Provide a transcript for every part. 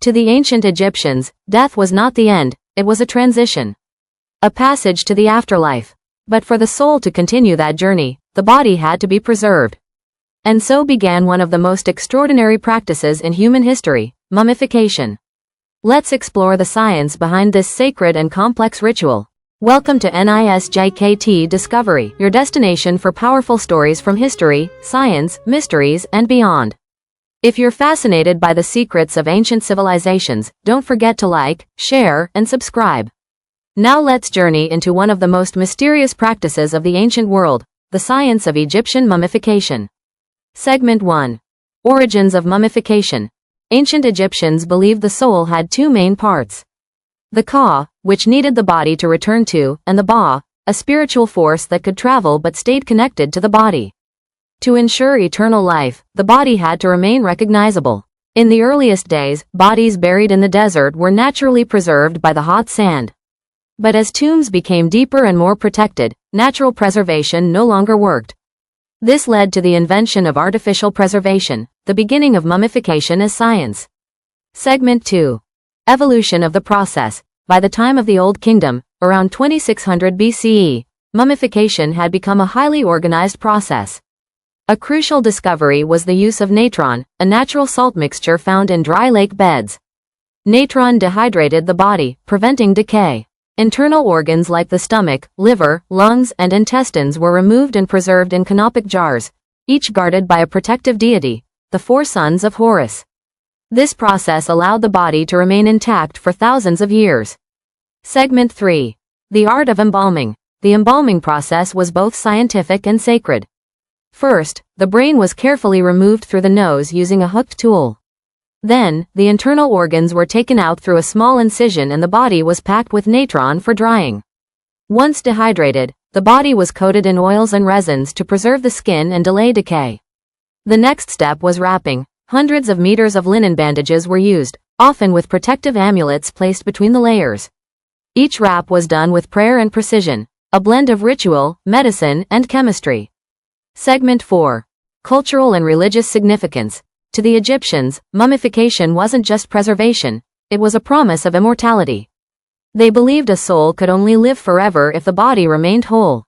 To the ancient Egyptians, death was not the end, it was a transition. A passage to the afterlife. But for the soul to continue that journey, the body had to be preserved. And so began one of the most extraordinary practices in human history, mummification. Let's explore the science behind this sacred and complex ritual. Welcome to NISJKT Discovery, your destination for powerful stories from history, science, mysteries, and beyond. If you're fascinated by the secrets of ancient civilizations, don't forget to like, share, and subscribe. Now let's journey into one of the most mysterious practices of the ancient world, the science of Egyptian mummification. Segment 1. Origins of mummification. Ancient Egyptians believed the soul had two main parts. The Ka, which needed the body to return to, and the Ba, a spiritual force that could travel but stayed connected to the body. To ensure eternal life, the body had to remain recognizable. In the earliest days, bodies buried in the desert were naturally preserved by the hot sand. But as tombs became deeper and more protected, natural preservation no longer worked. This led to the invention of artificial preservation, the beginning of mummification as science. Segment 2. Evolution of the process. By the time of the Old Kingdom, around 2600 BCE, mummification had become a highly organized process. A crucial discovery was the use of natron, a natural salt mixture found in dry lake beds. Natron dehydrated the body, preventing decay. Internal organs like the stomach, liver, lungs, and intestines were removed and preserved in canopic jars, each guarded by a protective deity, the four sons of Horus. This process allowed the body to remain intact for thousands of years. Segment 3. The art of embalming. The embalming process was both scientific and sacred. First, the brain was carefully removed through the nose using a hooked tool. Then, the internal organs were taken out through a small incision and the body was packed with natron for drying. Once dehydrated, the body was coated in oils and resins to preserve the skin and delay decay. The next step was wrapping. Hundreds of meters of linen bandages were used, often with protective amulets placed between the layers. Each wrap was done with prayer and precision, a blend of ritual, medicine, and chemistry. Segment 4. Cultural and religious significance. To the Egyptians, mummification wasn't just preservation, it was a promise of immortality. They believed a soul could only live forever if the body remained whole.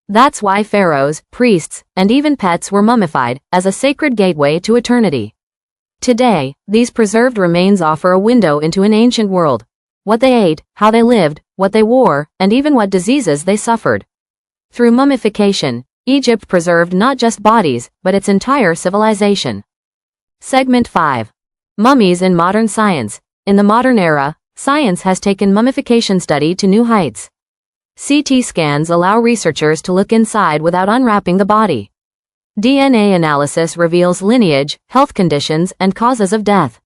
That's why pharaohs, priests, and even pets were mummified, as a sacred gateway to eternity. Today, these preserved remains offer a window into an ancient world. What they ate, how they lived, what they wore, and even what diseases they suffered. Through mummification, Egypt preserved not just bodies, but its entire civilization. Segment 5. Mummies in modern science. In the modern era, science has taken mummification study to new heights. CT scans allow researchers to look inside without unwrapping the body. DNA analysis reveals lineage, health conditions, and causes of death.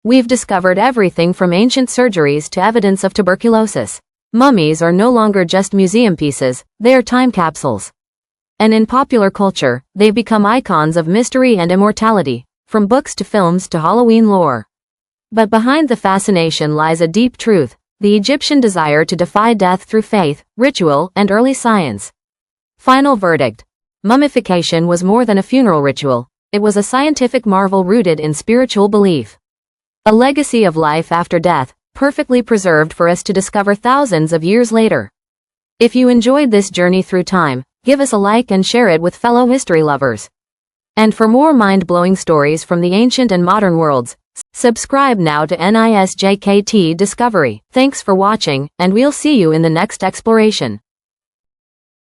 We've discovered everything from ancient surgeries to evidence of tuberculosis. Mummies are no longer just museum pieces, they are time capsules. And in popular culture, they've become icons of mystery and immortality, from books to films to Halloween lore. But behind the fascination lies a deep truth, the Egyptian desire to defy death through faith, ritual, and early science. Final verdict. Mummification was more than a funeral ritual, it was a scientific marvel rooted in spiritual belief. A legacy of life after death, perfectly preserved for us to discover thousands of years later. If you enjoyed this journey through time, give us a like and share it with fellow history lovers. And for more mind-blowing stories from the ancient and modern worlds, subscribe now to NISJKT Discovery. Thanks for watching, and we'll see you in the next exploration.